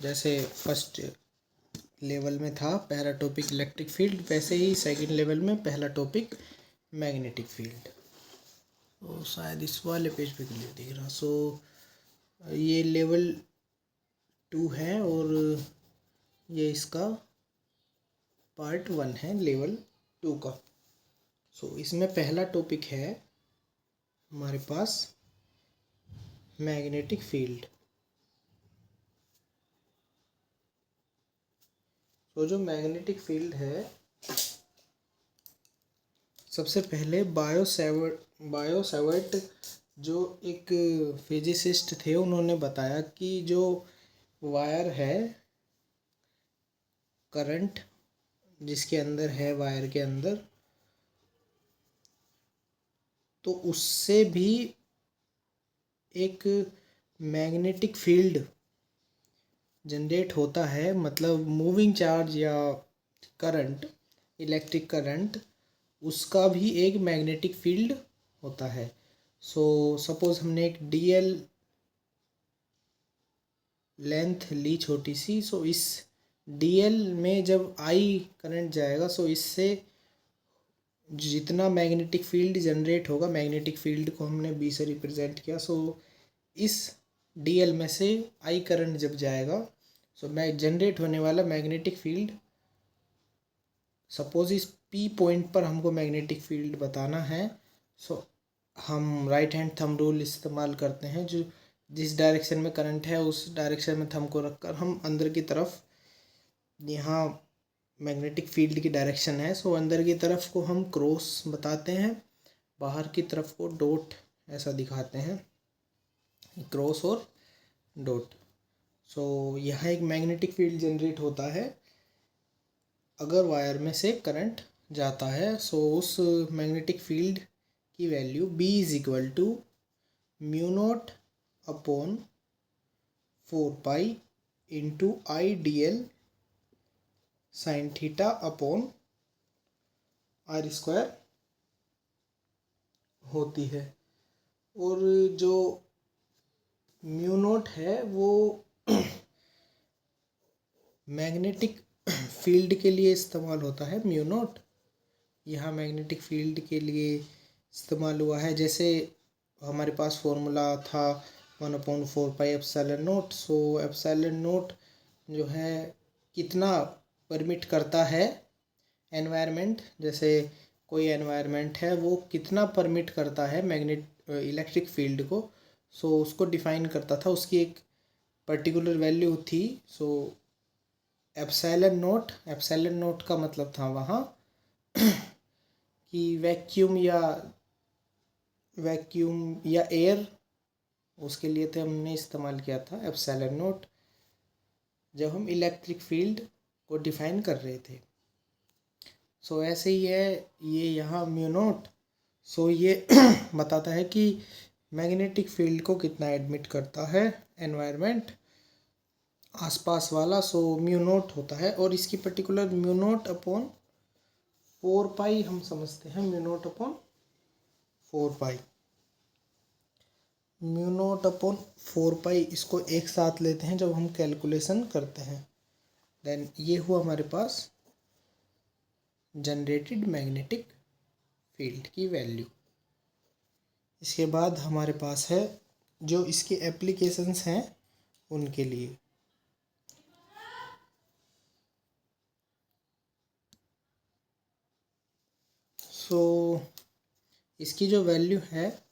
जैसे first level में था पहला टॉपिक इलेक्ट्रिक फील्ड, वैसे ही सेकंड लेवल में पहला टॉपिक मैग्नेटिक फील्ड। तो शायद इस वाले पेज पे क्लियर दिख रहा। सो ये लेवल 2 है और ये इसका पार्ट 1 है लेवल 2 का। सो इसमें पहला टॉपिक है हमारे पास मैग्नेटिक फील्ड। तो जो मैग्नेटिक फील्ड है, सबसे पहले बायो सैवर्ट जो एक फिजिसिस्ट थे, उन्होंने बताया कि जो वायर है, करंट जिसके अंदर है वायर के अंदर, तो उससे भी एक मैग्नेटिक फील्ड जनरेट होता है। मतलब मूविंग चार्ज या करंट, इलेक्ट्रिक करंट, उसका भी एक मैग्नेटिक फील्ड होता है। सो सपोज हमने एक डीएल लेंथ ली छोटी सी, सो इस डीएल में जब आई करंट जाएगा, सो इससे जितना मैग्नेटिक फील्ड जनरेट होगा, मैग्नेटिक फील्ड को हमने बी से रिप्रेजेंट किया। सो इस डीएल में से आई करंट जब जाएगा, सो जनरेट होने वाला मैग्नेटिक फील्ड, सपोज इस पी पॉइंट पर हमको मैग्नेटिक फील्ड बताना है। सो हम राइट हैंड थंब रूल इस्तेमाल करते हैं, जो जिस डायरेक्शन में करंट है उस डायरेक्शन में थंब को रखकर हम अंदर की तरफ, यहाँ मैग्नेटिक फील्ड की डायरेक्शन है, सो अंदर की तरफ को हम क्रॉस बताते हैं, बाहर की तरफ को डॉट ऐसा दिखाते हैं, क्रॉस और डॉट। सो यहाँ एक मैग्नेटिक फील्ड जनरेट होता है अगर वायर में से करंट जाता है। सो उस मैग्नेटिक फील्ड की value B is equal to mu naught upon 4 pi into IDL sine theta upon R square होती है। और जो म्यू नॉट है वो मैग्नेटिक फील्ड के लिए इस्तेमाल होता है। म्यू नॉट यहाँ मैग्नेटिक फील्ड के लिए इस्तेमाल हुआ है। जैसे हमारे पास फॉर्मूला था 1/4 पाई epsilon not. So epsilon not जो है कितना परमिट करता है एनवायरनमेंट, जैसे कोई एनवायरनमेंट है वो कितना परमिट करता है इलेक्ट्रिक फील्ड को, सो उसको डिफाइन करता था, उसकी एक पर्टिकुलर वैल्यू थी। सो एप्सिलॉन नॉट का मतलब था वहाँ कि वैक्यूम या एयर, उसके लिए तो हमने इस्तेमाल किया था एप्सिलॉन नॉट जब हम इलेक्ट्रिक फील्ड को डिफाइन कर रहे थे। सो ऐसे ही है ये यहाँ म्यू नॉट। सो ये बताता है कि मैग्नेटिक फील्ड को कितना एडमिट करता है एनवायरनमेंट आसपास वाला। सो म्यू नॉट होता है, और इसकी पर्टिकुलर म्यू नॉट अपॉन 4 पाई हम समझते हैं। म्यू नॉट अपॉन 4 पाई, म्यू नॉट अपॉन 4 पाई, इसको एक साथ लेते हैं जब हम कैलकुलेशन करते हैं। देन ये हुआ हमारे पास जनरेटेड मैग्नेटिक फील्ड की वैल्यू। इसके बाद हमारे पास है जो इसके एप्लीकेशंस हैं उनके लिए। सो इसकी जो वैल्यू है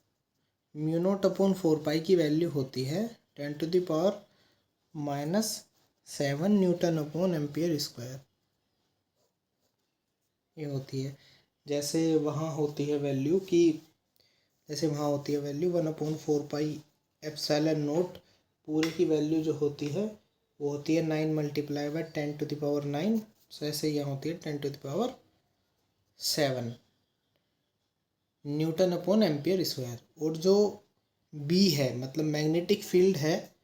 म्यू नॉट अपॉन 4 पाई की वैल्यू होती है 10⁻⁻7 न्यूटन अपॉन एम्पियर स्क्वायर, ये होती है। जैसे वहाँ होती है वैल्यू कि जैसे वहाँ होती है वैल्यू 1/4 पाई एप्सिलॉन नॉट, पूरे की वैल्यू जो होती है वो होती है 9 × 10⁻⁹। सो ऐसे यहाँ होती है 10⁻7 न्यूटन अपॉन एम्पियर स्क्वायर। और जो बी है मतलब मैग्नेटिक फील्ड है,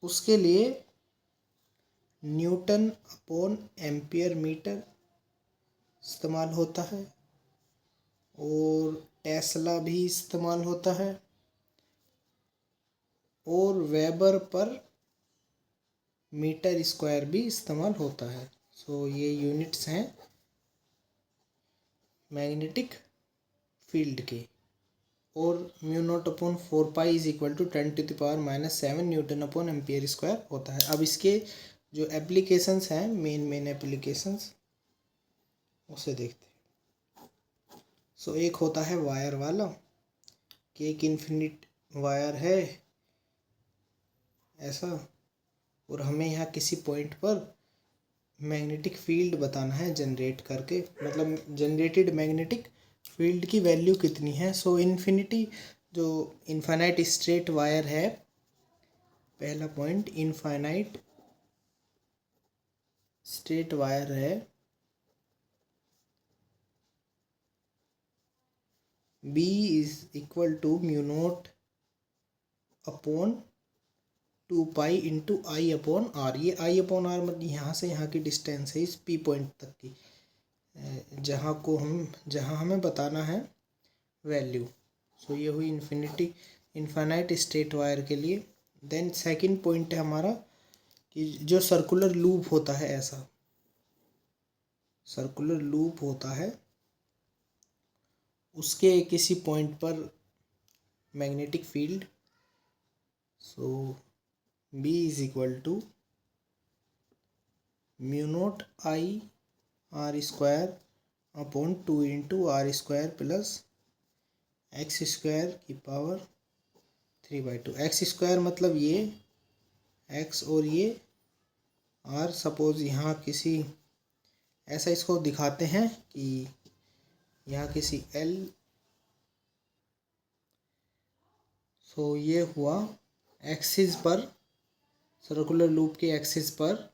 उसके लिए न्यूटन अपॉन एम्पियर मीटर इस्तेमाल होता है, और टेस्ला भी इस्तेमाल होता है, और वेबर पर मीटर स्क्वायर भी इस्तेमाल होता है। सो ये यूनिट्स हैं मैग्नेटिक फील्ड के। और mu naught upon 4 pi is equal to 10⁻⁻7 newton upon ampere square होता है। अब इसके जो एप्लीकेशंस हैं, मेन एप्लीकेशंस, उसे देखते हैं। सो एक होता है वायर वाला, कि एक इन्फिनिट वायर है ऐसा, और हमें यहाँ किसी पॉइंट पर मैग्नेटिक फील्ड बताना है जनरेट करके, मतलब जनरेटेड मैग्नेटिक फील्ड की वैल्यू कितनी है। सो इन्फिनिटी जो इनफाइनाइट स्ट्रेट वायर है, पहला पॉइंट इनफाइनाइट स्ट्रेट वायर है, B is equal to mu naught upon 2 pi into I upon R. ये आई अपॉन आर मतलब यहाँ से यहाँ की डिस्टेंस है इस P पॉइंट तक की, जहाँ हमें बताना है वैल्यू। सो ये हुई इनफाइनाइट स्ट्रेट वायर के लिए। देन सेकंड पॉइंट है हमारा कि जो सर्कुलर लूप होता है, ऐसा सर्कुलर लूप होता है, उसके किसी पॉइंट पर magnetic field. So B is equal to mu naught I R square upon 2 into R square plus x square की पावर 3/2। एक्स स्क्वायर मतलब ये एक्स और ये आर। सपोज यहाँ किसी ऐसा इसको दिखाते हैं कि यहाँ किसी एल। सो ये हुआ एक्सिस पर, सर्कुलर लूप के एक्सिस पर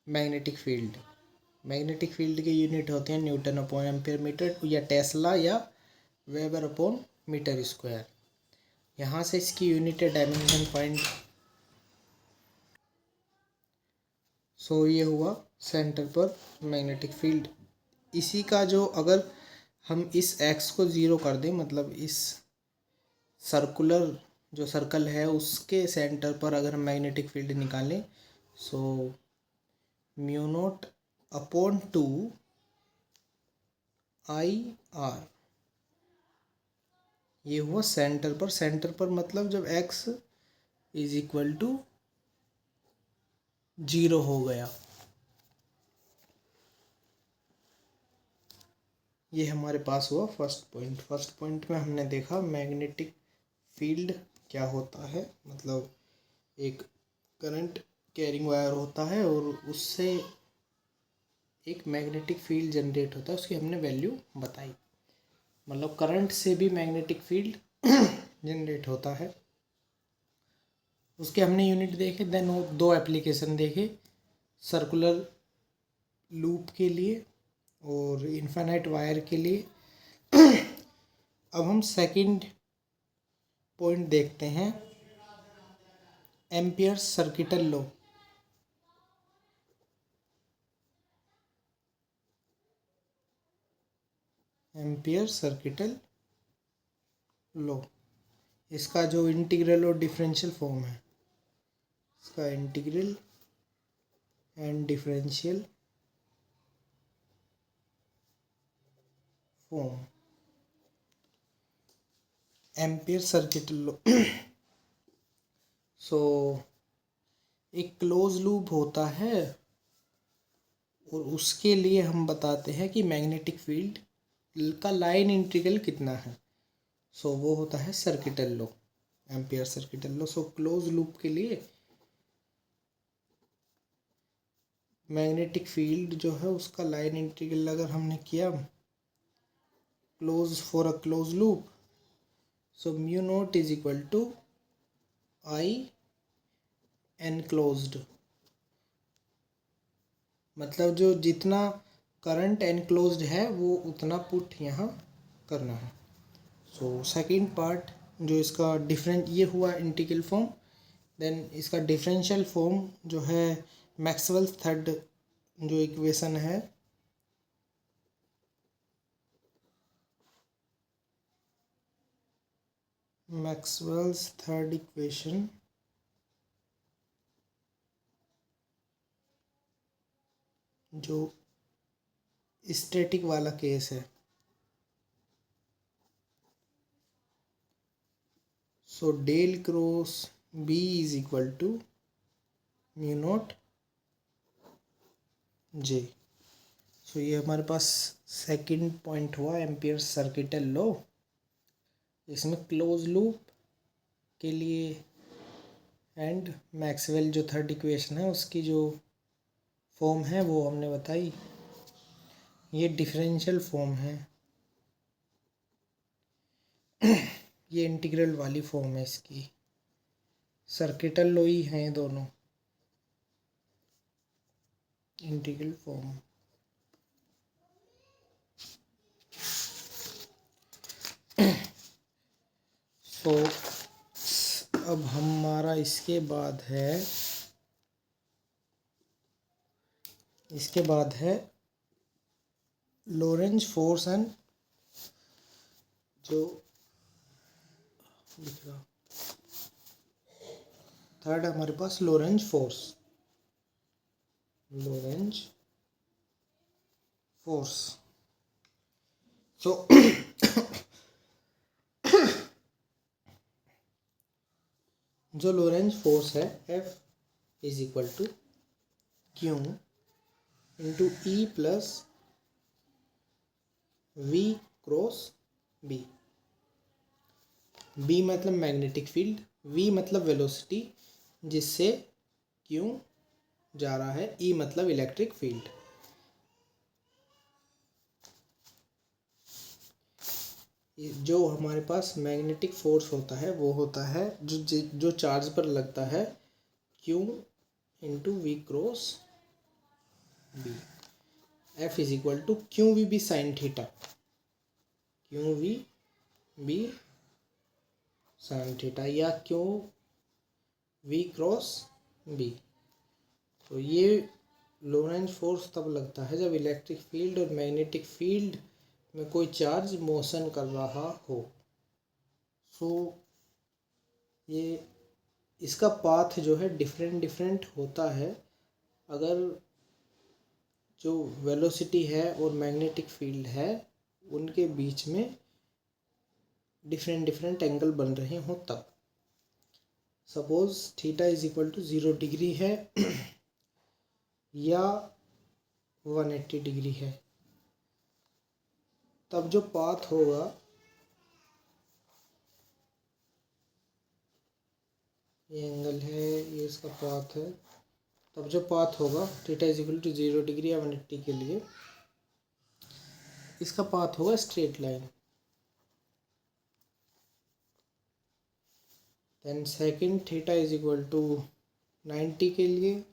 मैग्नेटिक फील्ड। मैग्नेटिक फील्ड के यूनिट होते हैं न्यूटन अपॉन एम्पियर मीटर, या टेस्ला, या वेबर अपॉन मीटर स्क्वायर। यहाँ से इसकी यूनिट है डायमेंशन पॉइंट। सो ये हुआ सेंटर पर मैग्नेटिक फील्ड। इसी का जो अगर हम इस एक्स को ज़ीरो कर दें, मतलब इस सर्कुलर जो सर्कल है उसके सेंटर पर अगर हम मैग्नेटिक फील्ड निकालें, सो mu naught upon 2 I R, ये हुआ सेंटर पर। सेंटर पर मतलब जब एक्स इज इक्वल टू 0 हो गया। ये हमारे पास हुआ फर्स्ट पॉइंट। फर्स्ट पॉइंट में हमने देखा मैग्नेटिक फील्ड क्या होता है, मतलब एक करंट कैरिंग वायर होता है और उससे एक मैग्नेटिक फील्ड जनरेट होता है, उसकी हमने वैल्यू बताई। मतलब करंट से भी मैग्नेटिक फील्ड जनरेट होता है, उसके हमने यूनिट देखे। देन वो दो एप्लीकेशन देखे, सर्कुलर लूप के लिए और इनफाइनाइट वायर के लिए। अब हम सेकंड पॉइंट देखते हैं, Ampere circuital law. Ampere circuital law, इसका जो इंटीग्रल और डिफरेंशियल फॉर्म है, इसका integral and differential form, Ampere circuital law. So एक क्लोज लूप होता है और उसके लिए हम बताते हैं कि मैग्नेटिक फील्ड का लाइन इंटीग्रल कितना है। सो वो होता है circuital law, Ampere circuital law. So close loop के लिए मैग्नेटिक फील्ड जो है उसका लाइन इंटीग्रल अगर हमने किया close for a close loop, so mu naught is equal to I enclosed, मतलब जो जितना करंट एनक्लोज्ड है वो उतना पुट यहाँ करना है। सो सेकंड पार्ट जो इसका डिफरेंट, ये हुआ इंटीग्रल फॉर्म। देन इसका डिफरेंशियल फॉर्म जो है मैक्सवेल्स थर्ड जो इक्वेशन है, मैक्सवेल्स थर्ड इक्वेशन जो स्टैटिक वाला केस है, so del cross b is equal to mu naught j. So ये हमारे पास सेकंड पॉइंट हुआ एम्पियर सर्किटल लॉ। इसमें क्लोज लूप के लिए एंड मैक्सवेल जो थर्ड इक्वेशन है उसकी जो फॉर्म है वो हमने बताई। ये डिफरेंशियल फॉर्म है, ये इंटीग्रल वाली फॉर्म है इसकी। सर्किटल लॉ ही हैं दोनों, इंटीग्रल फॉर्म। तो अब हमारा इसके बाद है लोरेंज फोर्स एंड जो लिख रहा थर्ड हमारे पास लोरेंज फोर्स। सो जो लोरेंज फोर्स है F is equal to q into e plus V cross B। B मतलब मैग्नेटिक फील्ड, V मतलब वेलोसिटी जिससे Q जा रहा है, E मतलब इलेक्ट्रिक फील्ड। जो हमारे पास मैग्नेटिक फोर्स होता है वो होता है जो चार्ज पर लगता है Q into V cross B। F is equal to Q V B sine theta, Q V B sine theta या क्यू वी क्रॉस बी। तो ये लोरेंज फोर्स तब लगता है जब इलेक्ट्रिक फील्ड और मैग्नेटिक फील्ड में कोई चार्ज मोशन कर रहा हो। सो ये इसका पाथ जो है डिफरेंट होता है। अगर जो वेलोसिटी है और मैग्नेटिक फील्ड है उनके बीच में डिफरेंट एंगल बन रहे हों तब। Suppose theta is equal to 0 degree है या 180 डिग्री है, तब जो पाथ होगा ये एंगल है, ये इसका पाथ है, तब जो पाथ होगा theta is equal to 0 degree या 180 के लिए इसका पाथ होगा straight line. Then second theta is equal to 90 के लिए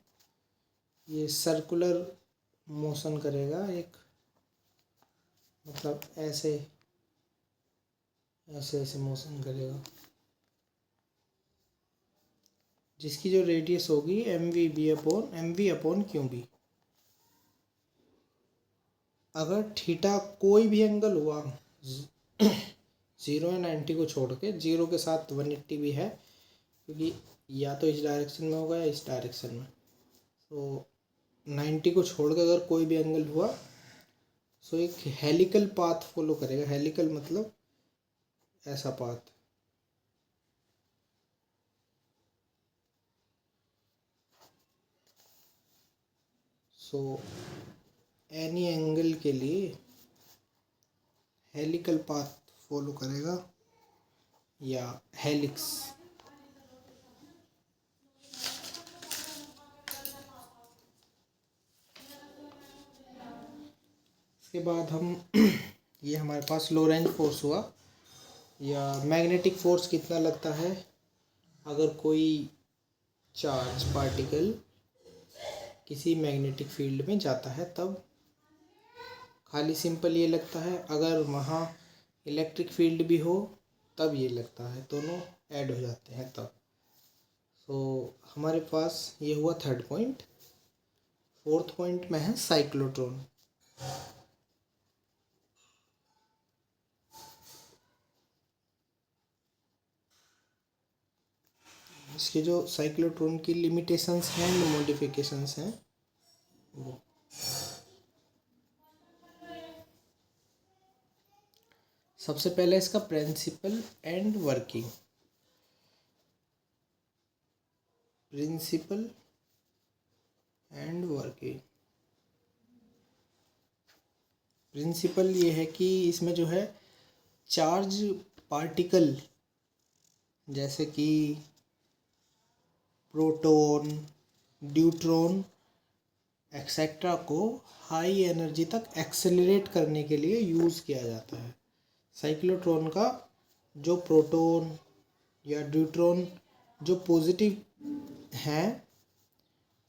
ये सर्कुलर मोशन करेगा, एक मतलब ऐसे मोशन करेगा जिसकी जो रेडियस होगी M V upon Q B. अगर थीटा कोई भी एंगल हुआ 0 या 90 को छोड़ के, 0 के साथ 180 भी है क्योंकि या तो इस डायरेक्शन में होगा या इस डायरेक्शन में। तो 90 को छोड़ के अगर कोई भी एंगल हुआ सो एक हेलिकल पाथ फॉलो करेगा। हेलिकल मतलब ऐसा पाथ। सो एनी एंगल के लिए हेलिकल पाथ फॉलो करेगा या हेलिक्स। इसके बाद हम ये हमारे पास लोरेंज फोर्स हुआ या मैग्नेटिक फोर्स कितना लगता है अगर कोई चार्ज पार्टिकल किसी मैग्नेटिक फील्ड में जाता है, तब खाली सिंपल ये लगता है। अगर वहाँ इलेक्ट्रिक फील्ड भी हो तब ये लगता है, दोनों ऐड हो जाते हैं तब। सो हमारे पास ये हुआ थर्ड पॉइंट। फोर्थ पॉइंट में है साइक्लोट्रॉन। इसके जो साइक्लोट्रॉन की लिमिटेशंस हैं, मॉडिफिकेशंस हैं वो सबसे पहले इसका principle and working. Principle and working. Principle ये है कि इसमें जो है चार्ज पार्टिकल जैसे कि प्रोटॉन, न्यूट्रॉन एक्सेट्रा को हाई एनर्जी तक एक्सेलरेट करने के लिए यूज़ किया जाता है। साइक्लोट्रॉन का जो प्रोटॉन या न्यूट्रॉन जो पॉजिटिव हैं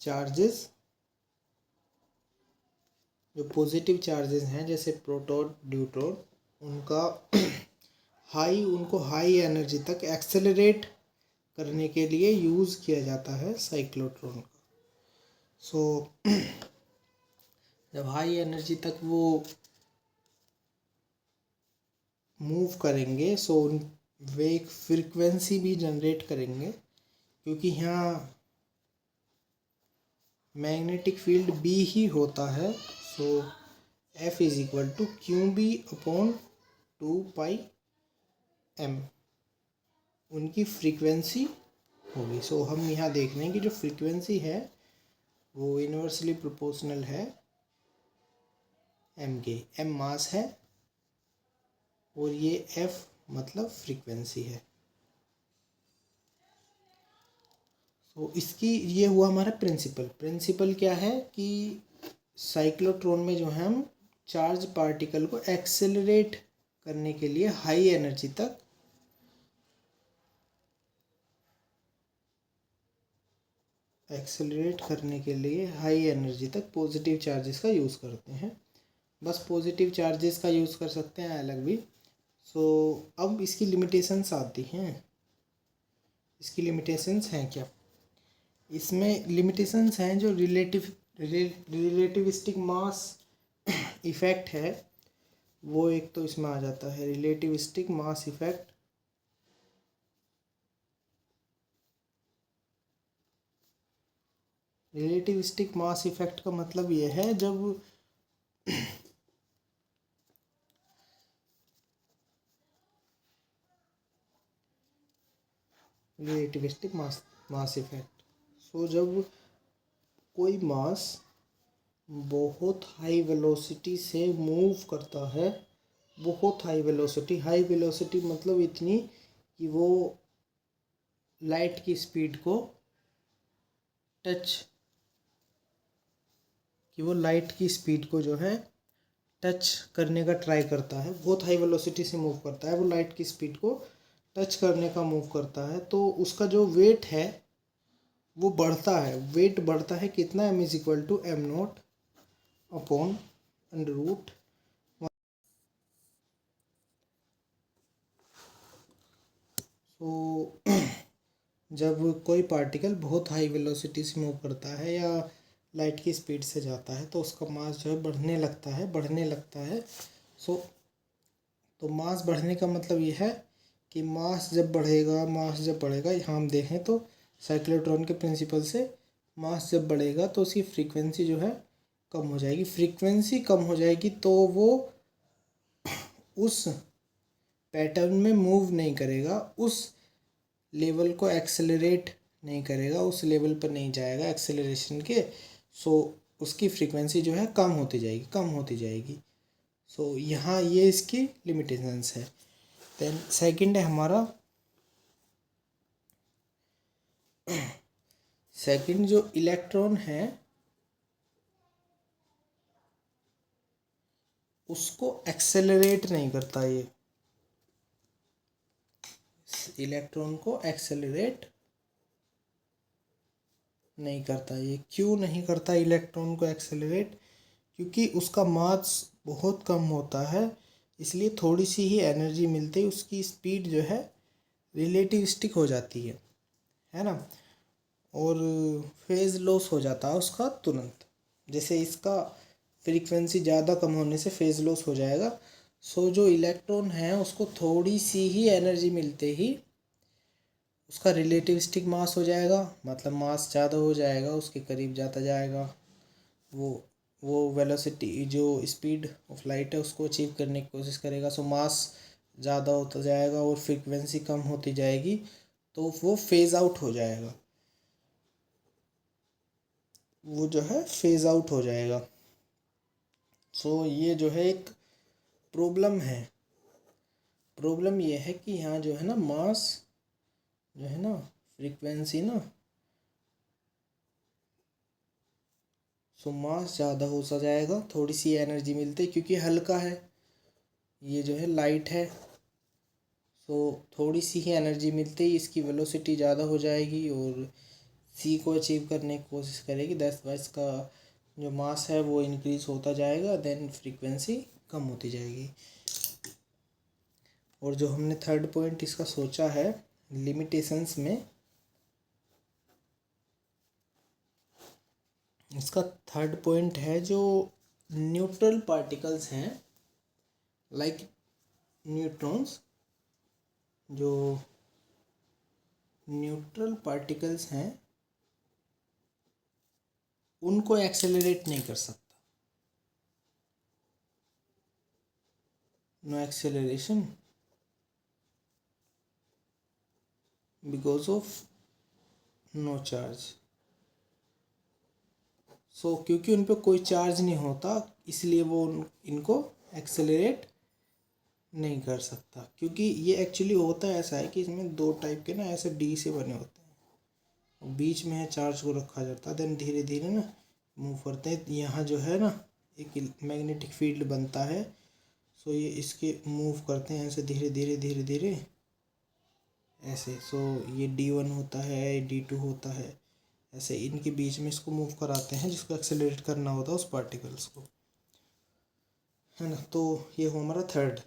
चार्जेस, जो पॉजिटिव चार्जेस हैं जैसे प्रोटॉन न्यूट्रॉन, उनको हाई एनर्जी तक एक्सेलरेट करने के लिए यूज़ किया जाता है साइक्लोट्रॉन का। सो जब हाई एनर्जी तक वो मूव करेंगे सो वे एक फ्रीक्वेंसी भी जनरेट करेंगे, क्योंकि यहाँ मैग्नेटिक फील्ड बी ही होता है। So F is equal to Q B upon 2πm उनकी फ्रीक्वेंसी होगी। सो हम यहाँ देख रहे हैं कि जो फ्रीक्वेंसी है वो इन्वर्सली प्रोपोर्शनल है m के। m मास है और ये F मतलब फ्रीक्वेंसी है। तो इसकी ये हुआ हमारा प्रिंसिपल। प्रिंसिपल क्या है कि साइक्लोट्रॉन में जो है हम चार्ज पार्टिकल को एक्सेलरेट करने के लिए हाई एनर्जी तक पॉजिटिव चार्जेस का यूज़ करते हैं। बस पॉजिटिव चार्जेस का यूज़ कर सकते हैं अलग भी। सो अब इसकी लिमिटेशंस आती हैं। इसकी लिमिटेशंस हैं क्या? इसमें लिमिटेशंस हैं जो रिलेटिविस्टिक मास इफ़ेक्ट है वो एक तो इसमें आ जाता है। रिलेटिविस्टिक मास इफ़ेक्ट का मतलब ये है जब रिलेटिविस्टिक मास इफ़ेक्ट जब कोई मास बहुत हाई वेलोसिटी से मूव करता है, बहुत हाई वेलोसिटी मतलब इतनी कि वो लाइट की स्पीड को जो है टच करने का ट्राई करता है। बहुत हाई वेलोसिटी से मूव करता है, वो लाइट की स्पीड को टच करने का मूव करता है, तो उसका जो वेट है वो बढ़ता है। वेट बढ़ता है कितना? m is equal to m0 upon under root. तो जब कोई पार्टिकल बहुत हाई वेलोसिटी से मूव करता है या लाइट की स्पीड से जाता है तो उसका मास जो है बढ़ने लगता है। तो मास बढ़ने का मतलब ये है कि मास जब बढ़ेगा यहाँ हम देखें तो साइक्लोट्रॉन के प्रिंसिपल से मास जब बढ़ेगा तो उसकी फ्रीक्वेंसी जो है कम हो जाएगी। फ्रीक्वेंसी कम हो जाएगी तो वो उस पैटर्न में मूव नहीं करेगा, उस लेवल को एक्सेलरेट नहीं करेगा, उस लेवल पर नहीं जाएगा एक्सेलरेशन के। उसकी फ्रीक्वेंसी जो है कम होती जाएगी। यहाँ ये इसकी लिमिटेशंस है। देन सेकंड है हमारा सेकंड जो इलेक्ट्रॉन है उसको एक्सेलरेट नहीं करता। ये इलेक्ट्रॉन को एक्सेलरेट नहीं करता। ये क्यों नहीं करता इलेक्ट्रॉन को एक्सेलरेट? क्योंकि उसका मास बहुत कम होता है, इसलिए थोड़ी सी ही एनर्जी मिलते ही उसकी स्पीड जो है रिलेटिविस्टिक हो जाती है ना, और फेज़ लॉस हो जाता है उसका तुरंत। जैसे इसका फ्रीक्वेंसी ज़्यादा कम होने से फेज़ लॉस हो जाएगा। जो इलेक्ट्रॉन है उसको थोड़ी सी ही एनर्जी मिलते ही उसका रिलेटिविस्टिक मास हो जाएगा, मतलब मास ज़्यादा हो जाएगा, उसके करीब जाता जाएगा। वो वेलोसिटी जो स्पीड ऑफ लाइट है उसको अचीव करने की कोशिश करेगा। मास ज़्यादा होता जाएगा और फ्रीक्वेंसी कम होती जाएगी, तो वो फेज़ आउट हो जाएगा, वो जो है फेज़ आउट हो जाएगा। सो ये जो है एक प्रॉब्लम है। प्रॉब्लम ये है कि यहाँ जो है ना मास जो है ना फ्रीक्वेंसी ना, सो मास ज़्यादा हो सा जाएगा, थोड़ी सी एनर्जी मिलती है क्योंकि हल्का है, ये जो है लाइट है, सो थोड़ी सी ही एनर्जी मिलती है, इसकी वेलोसिटी ज़्यादा हो जाएगी और सी को अचीव करने की कोशिश करेगी। दैट्स वाई इसका जो मास है वो इंक्रीज होता जाएगा, देन फ्रीक्वेंसी कम होती जाएगी। और जो हमने थर्ड पॉइंट इसका सोचा है लिमिटेशंस में, इसका थर्ड पॉइंट है जो न्यूट्रल पार्टिकल्स हैं लाइक न्यूट्रॉन्स, जो न्यूट्रल पार्टिकल्स हैं उनको एक्सेलरेट नहीं कर सकता, no acceleration because of no charge. So क्योंकि उन पर कोई चार्ज नहीं होता इसलिए वो इनको एक्सेलरेट नहीं कर सकता। क्योंकि ये एक्चुअली होता है ऐसा है कि इसमें दो टाइप के ना ऐसे डी से बने होते हैं, बीच में है चार्ज को रखा जाता है, देन धीरे धीरे ना मूव करते हैं। यहाँ जो है ना एक मैग्नेटिक फील्ड बनता है, सो ये इसके मूव करते हैं ऐसे धीरे धीरे धीरे धीरे ऐसे। सो ये D1 होता है, D2 होता है, ऐसे इनके बीच में इसको मूव कराते हैं जिसको एक्सेलरेट करना होता है उस पार्टिकल्स को, है ना। तो ये हो हमारा थर्ड।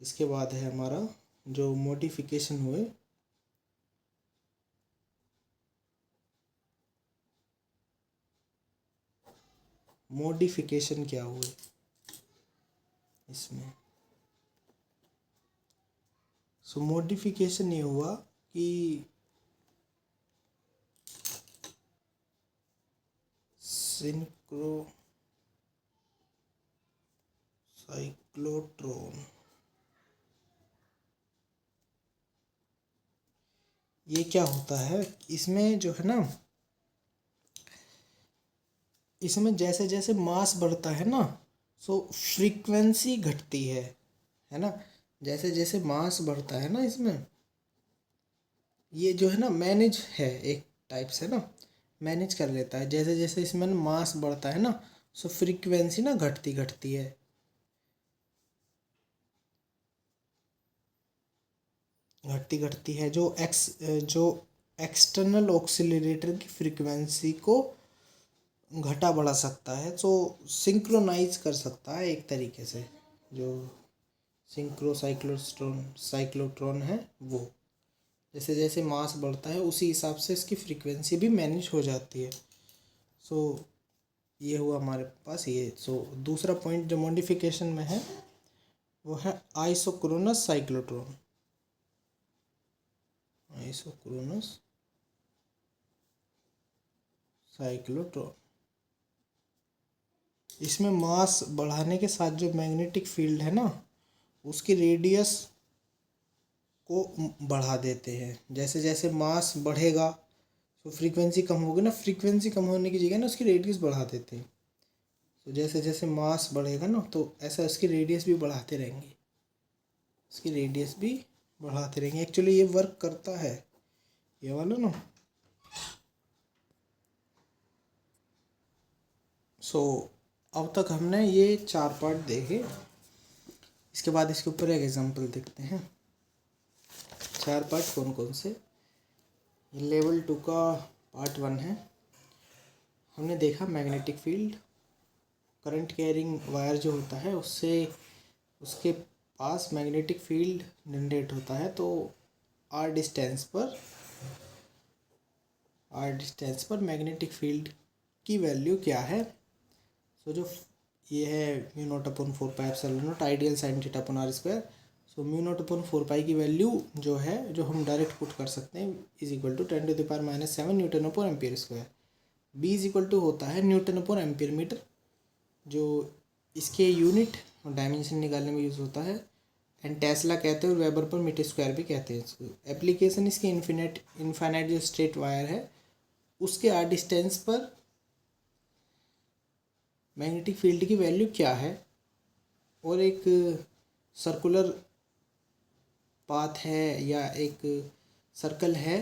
इसके बाद है हमारा जो मॉडिफिकेशन हुए, मॉडिफिकेशन क्या हुए इसमें। सो मॉडिफिकेशन ये हुआ कि साइक्लोट्रॉन, ये क्या होता है इसमें जो है ना, इसमें जैसे जैसे मास बढ़ता है ना, सो फ्रीक्वेंसी घटती है ना। जैसे जैसे मास बढ़ता है ना इसमें, ये जो है ना मैनेज है एक टाइप से ना, मैनेज कर लेता है। जैसे जैसे इसमें ना मास बढ़ता है ना, सो फ्रीक्वेंसी ना घटती घटती है, घटती घटती है। जो एक्सटर्नल ऑक्सीलरेटर की फ्रीक्वेंसी को घटा बढ़ा सकता है, तो सिंक्रोनाइज कर सकता है एक तरीके से। जो साइक्लोट्रॉन है वो, जैसे जैसे मास बढ़ता है उसी हिसाब से इसकी फ्रीक्वेंसी भी मैनेज हो जाती है। सो ये हुआ हमारे पास ये। सो दूसरा पॉइंट जो मॉडिफिकेशन में है वो है आइसोक्रोनस साइक्लोट्रॉन। आइसोक्रोनस साइक्लोट्रॉन, इसमें मास बढ़ाने के साथ जो मैग्नेटिक फील्ड है ना उसकी रेडियस को बढ़ा देते हैं। जैसे जैसे मास बढ़ेगा तो फ्रीक्वेंसी कम होगी ना, फ्रीक्वेंसी कम होने की जगह ना उसकी रेडियस बढ़ा देते हैं। तो जैसे जैसे मास बढ़ेगा ना तो ऐसा उसकी रेडियस भी बढ़ाते रहेंगे, इसकी रेडियस भी बढ़ाते रहेंगे। एक्चुअली ये वर्क करता है ये वाला ना। सो अब तक हमने ये चार पार्ट देखे, इसके बाद इसके ऊपर एक एग्जांपल देखते हैं। चार पार्ट कौन कौन से, लेवल 2 का पार्ट 1 है। हमने देखा magnetic field, current carrying wire जो होता है उससे उसके पास मैग्नेटिक फील्ड जनरेट होता है, तो आर डिस्टेंस पर मैग्नेटिक फील्ड की वैल्यू क्या है। सो जो ये है mu naught upon 4 pi epsilon naught ideal sine theta upon R square. So mu naught upon 4 pi की वैल्यू जो है, जो हम डायरेक्ट पुट कर सकते हैं, is equal to 10⁻⁻7 newton upon ampere square. B is equal to होता है न्यूटन अपॉन एम्पियर मीटर, जो इसके यूनिट और डायमेंशन निकालने में यूज़ होता है। एंड टेस्ला कहते हैं और वेबर पर मीटर स्क्वायर भी कहते हैं इसको। एप्लीकेशन इसकी इनफाइनाइट जो स्ट्रेट वायर है उसके आर डिस्टेंस पर मैग्नेटिक फील्ड की वैल्यू क्या है, और एक सर्कुलर पाथ है या एक सर्कल है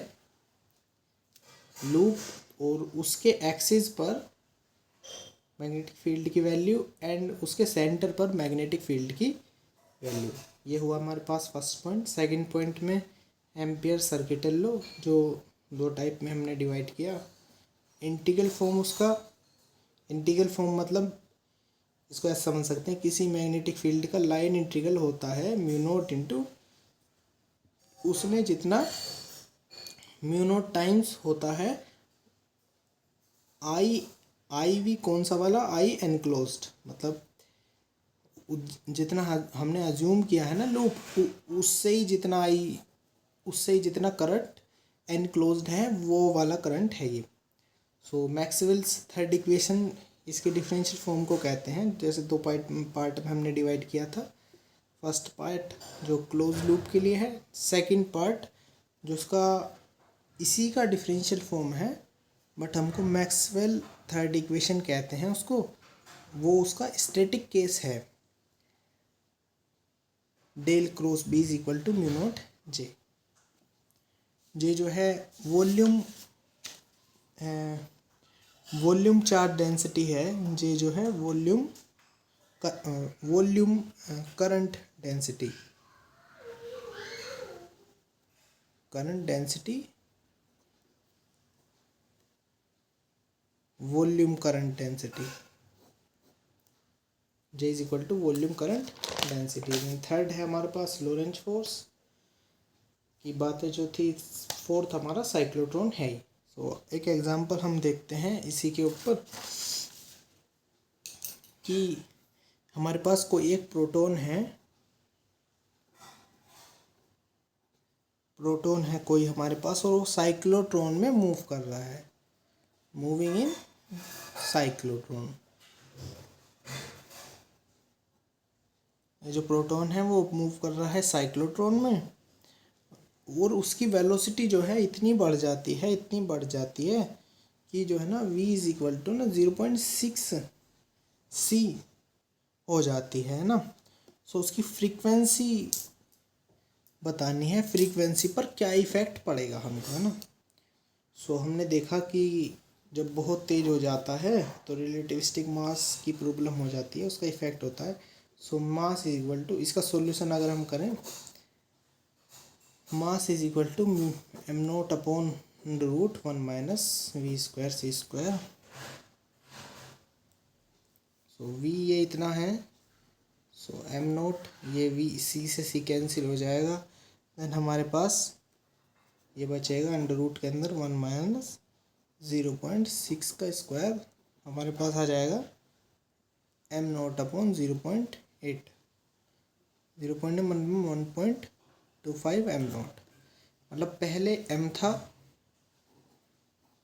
लूप, और उसके एक्सिस पर मैग्नेटिक फील्ड की वैल्यू एंड उसके सेंटर पर मैग्नेटिक फील्ड की वैल्यू। ये हुआ हमारे पास फर्स्ट पॉइंट। सेकंड पॉइंट में एम्पियर सर्किटल लॉ, जो दो टाइप में हमने डिवाइड किया। इंटीग्रल फॉर्म उसका, इंटीग्रल फॉर्म मतलब इसको ऐसा समझ सकते हैं, किसी मैग्नेटिक फील्ड का लाइन इंटीग्रल होता है म्यू नॉट इंटू, उसमें जितना म्यू नॉट टाइम्स होता है आई वी, कौन सा वाला, आई एनक्लोज्ड, मतलब जितना हमने अज्यूम किया है ना लूप, उससे ही जितना आई, उससे ही जितना करंट एनक्लोज्ड है वो वाला करंट है ये। सो मैक्सवेल्स थर्ड इक्वेशन इसके डिफरेंशियल फॉर्म को कहते हैं। जैसे दो पार्ट में हमने डिवाइड किया था। फर्स्ट पार्ट जो क्लोज लूप के लिए है, सेकंड पार्ट जो उसका इसी का डिफरेंशियल फॉर्म है बट हमको मैक्सवेल थर्ड इक्वेशन कहते हैं उसको, वो उसका स्टैटिक केस है। Del cross b is equal to mu naught j. J जो है वॉल्यूम चार्ज डेंसिटी है, जे जो है volume current density, volume current density, j is equal to volume current density. Third है हमारे पास लोरेंज फोर्स की बातें जो थी। फोर्थ हमारा साइक्लोट्रॉन है। सो एक एग्जांपल हम देखते हैं इसी के ऊपर कि हमारे पास कोई एक प्रोटॉन है कोई हमारे पास, और वो साइक्लोट्रॉन में मूव कर रहा है, मूविंग इन साइक्लोट्रॉन। ये जो प्रोटॉन है वो मूव कर रहा है साइक्लोट्रॉन में, और उसकी वेलोसिटी जो है इतनी बढ़ जाती है कि जो है ना v इज इक्वल टू ना 0.6 c हो जाती है ना। सो उसकी फ्रीक्वेंसी बतानी है, फ्रीक्वेंसी पर क्या इफ़ेक्ट पड़ेगा हमको, है ना। सो हमने देखा कि जब बहुत तेज़ हो जाता है तो रिलेटिविस्टिक मास की प्रॉब्लम हो जाती है, उसका इफ़ेक्ट होता है। So mass is equal to, इसका सॉल्यूशन अगर हम करें, mass is equal to M naught upon root 1 minus V square C square. So V ये इतना है, सो एम नोट ये वी सी से सी कैंसिल हो जाएगा, देन हमारे पास ये बचेगा अंडर रूट के अंदर 1 माइनस 0.6 का स्क्वायर, हमारे पास आ जाएगा M naught upon 0.8, 1.25 M naught. मतलब पहले m था,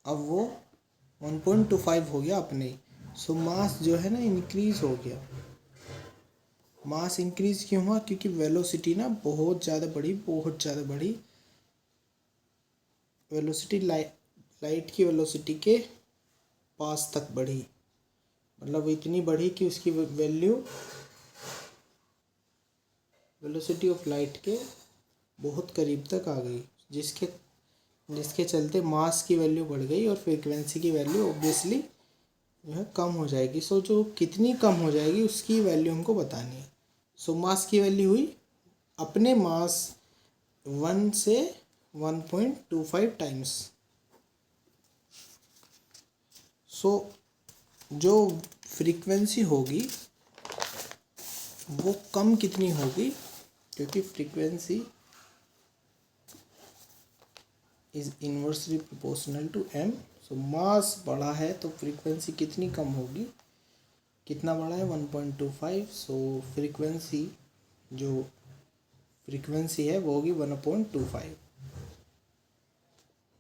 अब वो 1.25 हो गया अपने ही। सो मास जो है ना इंक्रीज हो गया। मास इंक्रीज क्यों हुआ? क्योंकि वेलोसिटी ना बहुत ज़्यादा बढ़ी। वेलोसिटी लाइट की वेलोसिटी के पास तक बढ़ी, मतलब इतनी बढ़ी कि उसकी वेलोसिटी ऑफ लाइट के बहुत करीब तक आ गई, जिसके चलते मास की वैल्यू बढ़ गई और फ्रीक्वेंसी की वैल्यू ऑब्वियसली जो है कम हो जाएगी। सो जो कितनी कम हो जाएगी उसकी वैल्यू हमको बतानी है। सो मास की वैल्यू हुई अपने मास 1 से 1.25 टाइम्स। सो जो फ्रीक्वेंसी होगी वो कम कितनी होगी, क्योंकि frequency is inversely proportional to m। So mass बड़ा है तो फ्रीक्वेंसी कितनी कम होगी, कितना बड़ा है 1.25। सो फ्रीक्वेंसी है वो होगी 1/25।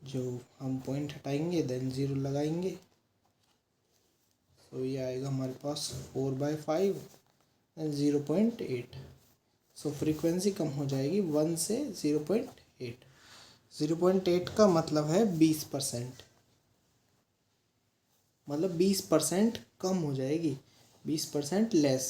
जो हम पॉइंट हटाएंगे देन 0 लगाएंगे, तो ये आएगा हमारे पास 4/5 एंड 0.8। सो फ्रीक्वेंसी कम हो जाएगी 1 से 0.8। 0.8 का मतलब है 20%, मतलब 20% कम हो जाएगी, 20% लेस।